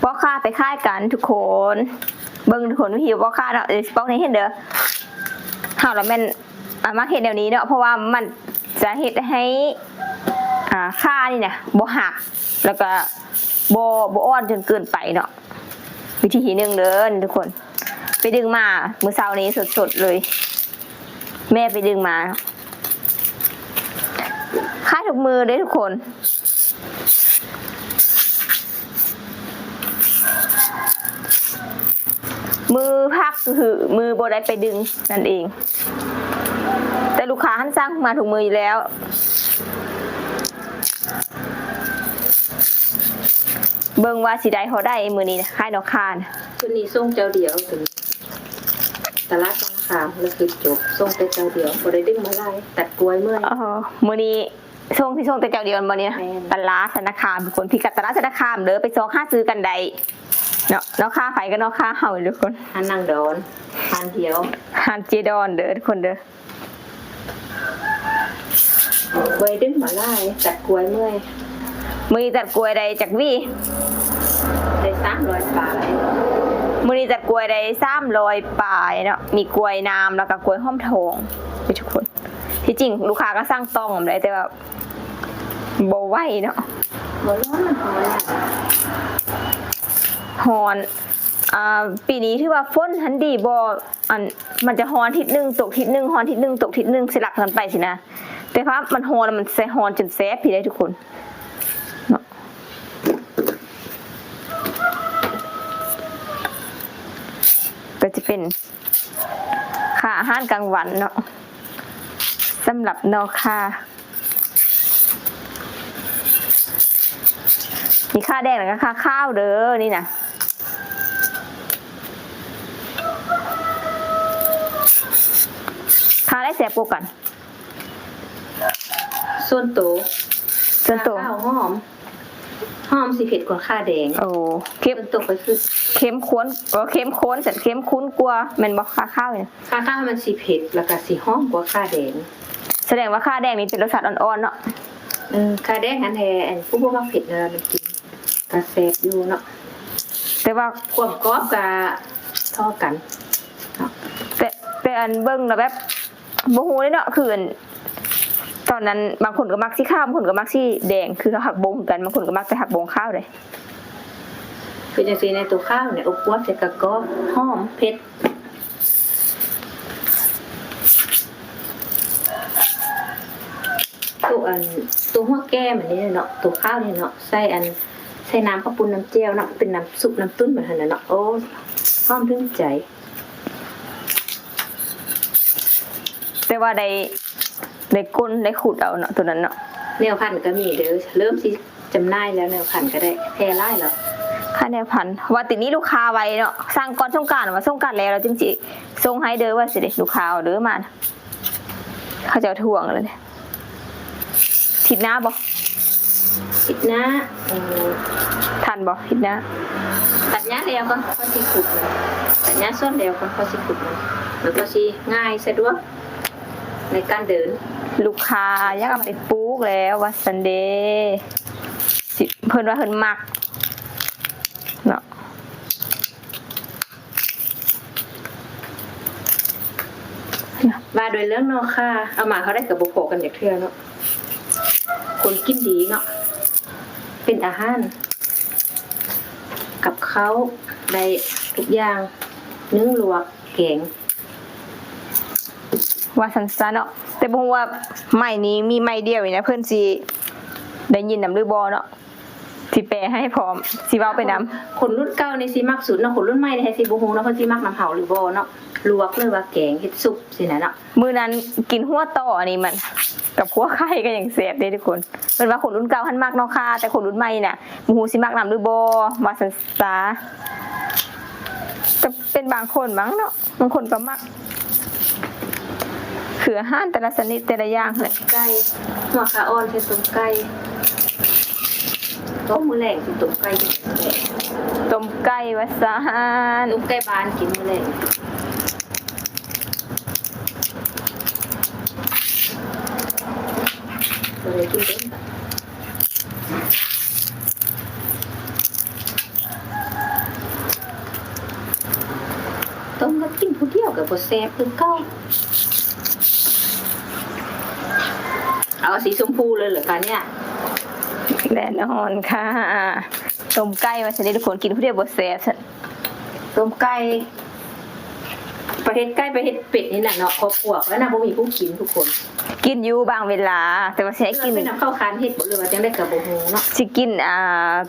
พ่อค้าไปค่ายกันทุกคนเบิ่งทุกคนวิธีพ่อค้าเนาะป้องนี้เห็นเด้อเฮาแล้วแม่นมาเฮ็ดแนวนี้เนาะเพราะว่ามันจะเฮ็ดให้ค่านี่นะบ่หักแล้วก็บ่อ่อนจนเกินไปเนาะวิธีนึงเด้อทุกคนไปดึงมามื้อเช้านี้สดๆเลยแม่ไปดึงมาค่ายทุกมือเด้อทุกคนมือพักคือมือโบได้ไปดึงนั่นเองแต่ลูกค้าท่านสร้างมาถูกมืออยู่แล้วเบิ่งว่าสีใดเขาได้มือนี้นะค่ายดอกคานตัวนี้ส่งเจ้าเดียวถึงตลาดธนาคารแล้วคือจบส่งแต่เจ้าเดียวโบได้ดึงมาไล่ตัดกล้วยเมื่อยมือนี้ส่งแต่เจ้าเดียวมือนี้ตลาดธนาคารทุกคนพี่กัดตลาดธนาคารเด้อไปซองค่าซื้อกันใดเนาะค่าไฟก็เนาะค่าเห่าทุกคนหันนางดอนหันเดียวหันเจดอนเด้อทุกคนเด้อไว้ดึงมาไล่ตัดกล้วยเมื่อยมือจัดกล้วยใดจากวี่ได้300 บาทมือนี้จัดกล้วยได้300 บาทเนาะมีกล้วยน้ำแล้วก็กล้วยห้อมทองทุกคนที่จริงลูกค้าก็สร้างต้องเลยแต่ว่าโบไหวเนาะโบร้อนมันฮอนปีนี้ที่ว่าฝนทันดีบมันจะฮอนทิศนึงตกทิศนึงฮอนทิศนึงตกทิศนึงสลับกันไปสินะแต่ว่ามันฮอนมันใส่ฮอนจนแซ่บพี่ได้ทุกคนก็จะเป็นค่าอาหารกลางวันเนาะสำหรับนอค่ามีค่าแดงแล้วก็ค่าข้าวเด้อนี่นะค่าได้แสบปูกันส่วนโตข้าวหอมสิเผ็ดกว่าข้าแดงโอ้เข้มตกไปคือเข้มข้นเข้มข้นเสร็จเข้มข้นกว่าแม่นบ่ค่าข้าวเนี่ยค่าข้าวมันสิเผ็ดแล้วก็สิหอมกว่าข้าแดงแสดงว่าข้าแดงนี่เป็นรสชาติอ่อนๆเนาะข้าแดงอันแท้อันผู้บ่มักเผ็ดนะมันกินกระแสบอยู่เนาะแต่ว่าความกรอบก็เท่ากันแต่อันเบิ่งแล้วแบบบ่ฮู้เลยเนาะคือตอนนั้นบางคนก็มักสิข้าวบางคนก็มักสิแดงคือเขาหักบงกันบางคนก็มักไปหักบงข้าวเลยคือจังซี่ในตัวข้าวเนี่ยอบอวบแต่ก็กรอบหอมเผ็ดตัวหัวแก้มอันนี้เนาะตัวข้าวนี่เนาะใส่น้ำข้าวปุ้นน้ำเจียวเนาะเป็นน้ำซุปน้ำตุ้นเหมือนกันเนาะโอ้หอมถึงใจแต่ว่าได้ก้นได้ขุดเอาเนาะตัวนั้นเนาะแนวพันธุ์ก็มีเด้อเริ่มสิจำหน่ายแล้วแนวพันธุ์ก็ได้แพร่หลายแล้วค่าแนวพันธุ์ว่าติดนี้ลูกค้าไว้เนาะสร้างก่อนสงกรานต์ว่าสงกรานต์แล้วจึงสิส่งให้เด้อว่าสิเด้ลูกค้าเด้อมาเขาจะถ่วงเลยทิศหน้าบ่ทิศหน้าทันบ่ทิศหน้าตัดหญ้าแล้วก็พอสิขุดตัดหญ้าส่วนแล้วก็พอสิขุดมันก็สิง่ายสะดวกในการเดินลูกค้าอยากเอาไปปลูกแล้วว่าซันเดย์เพิ่นว่าเพิ่นมักเนาะมาโดยเรื่องเนาะค่ะเอามาเขาได้กับบุโผกันจากเทื่อเนาะคนกินดีเนาะเป็นอาหารกับเขาได้ทุกอย่างนึ่งลวกแกงว่าสันซะเนาะแต่บ่ฮู้ว่าไม้นี้มีไม้เดียวนี่นะเพิ่นสิได้ยินนำหรือบ่เนาะสิแปลให้พร้อมสิเว้าไปนำคนรุ่นเก่านี่สิมักสุดเนาะคนรุ่นใหม่นี่ให้สิบ่ฮู้เนาะเพิ่นสิมักน้ำเผาหรือบ่เนาะลวกหรือว่าแกงเฮ็ดซุปสินะเนาะมื้อนั้นกินหัวต่ออันนี้มันกับหัวไข่ก็ยังแซ่บเด้ทุกคนเพิ่นว่าคนรุ่นเก่าหันมักเนาะค่ะแต่คนรุ่นใหม่น่ะบ่ฮู้สิมักนำหรือบ่ว่าสันซะก็เป็นบางคนมั้งเนาะบางคนก็มักคืออาหารแต่ละชนิดแต่ละอย่างเลยไก่หัวขาอ่อนใส่ต้มไก่ต้มมื้อแลงสิต้มไก่ต้มไก่ว่าซะต้มไก่บ้านกินมื้อแลงบ่ได้กินเด้อ ผู้เดียวกับบ่แซ่บคือเก่าเอาสีชมพูเลยเหรอคะเนี่ย แน่นอนค่ะต้มไก่มาชนิดทุกคนกินผู้เดียวบ่แซ่บ ต้มไก่ประเทศไก่ประเทศเป็ดนี่แหละเนาะครอบครัวแล้วนะบ่มีผู้กินทุกคน กินอยู่บางเวลา แต่ว่าสิให้กิน เป็นน้ำข้าวคานเฮ็ดบ่เลยว่าจังได้กับบ่ฮู้เนาะ สิกิน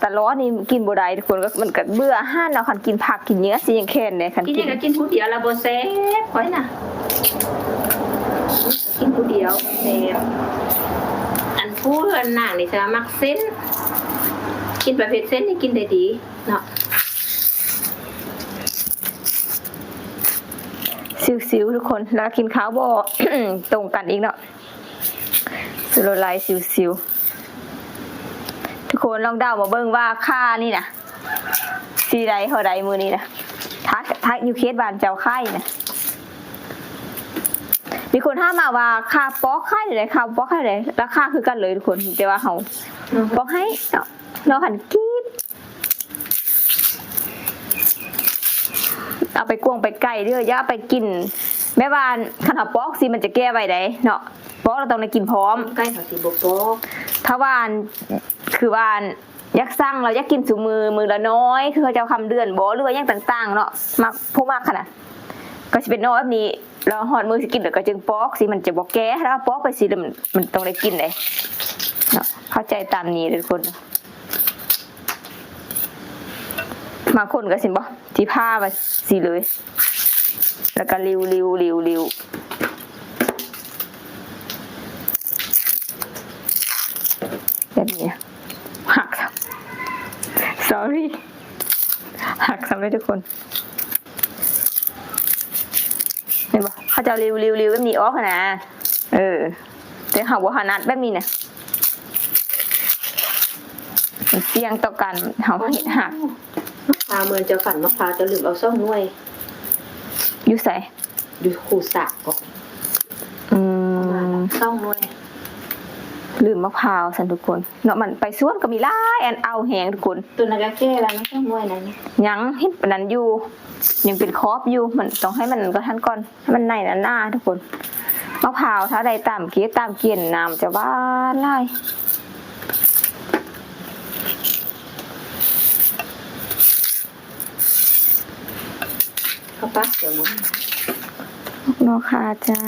ตลอดนี่กินบ่ได้ทุกคนก็มันก็เบื่ออาหารเนาะคันกินผักกินเนื้อสิยังแค้นเลยคัน กิน กิน ก็กินผู้เดียวละบ่แซ่บค่อยน่ะกินผู้เดียวแซ่บอันผู้อันนางนี่จะมักเส้น กินประเภทเส้นนี่กินได้ดีเนาะ ซิวๆทุกคนแล้วกินข้าวบ่ ตรงกันอีกเนาะสโลไลท์ซิวๆทุกคนลองเดามาเบิ่งว่าค่านี่นะสีใดเท่าใดมื้อนี้นะทักอยู่เคสบ้านเจ้าไข่นะมีคนถามมาว่าค่าป๊อกไข่ได้ค่าป๊อกไข่ได้ราคาคือกันเลยทุกคนแต่ว่าเฮาป๊อกให้เราหันกีบเอาไปกวงไปไก่เด้อย่าไปกินแม่บ้านคันหาป๊อกสิมันจะแก้ไว้ได้เนาะป๊อกเราต้องได้กินพร้อม ไก่เขาสิบ่ปอก ถ้าว่านคือว่านอยากสร้างเราอยากกินสุมือละน้อยคือเขาจะเอาคำเดือนบ่หรือว่าอย่างต่างๆเนาะมากผู้มากขนาดก็สิเป็นน้อยแบบนี้เราหอดมือสิกินเดี๋ยวก็จึงป๊อกสิมันจะบ่แก้ถ้าป๊อกไปสิแล้วมันต้องได้กินเลยเนาะเข้าใจตามนี้เลยทุกคนมาคนก็สิบ่ที่ผ้ามาสิเลย แล้วก็ริวแบบนี้หัก sorry หักซ้ำเลยทุกคนเห็นปะเขาจะริวแบบนี้ออกนะแต่เขาว่าขนาดแบบนี้นะมันเสี่ยงต่อการเขาเห็นหัก มะพร้าวเหมือนจะฝันมะพร้าวจะลืมเอาซ่องหน่วย อยู่ใส่ อยู่คูสะออกซ่องหน่วย ลืมมะพร้าวสันทุกคนเนาะมันไปสวนก็มีหลายอันเอาแหงทุกคน ตัวนั้นก็แก้แล้วนะซ่องหน่วยนั้น ยังเห็นปานนั้นอยู่ยังเป็นครอบอยู่มันต้องให้มันก็ทันก่อนให้มันในหน้าทุกคนมะพร้าวถ้าใดตามเกณฑ์น้ำจะหวานหลาย ข้าวปักเดี๋ยวมั้ง นอกค่ะจ้า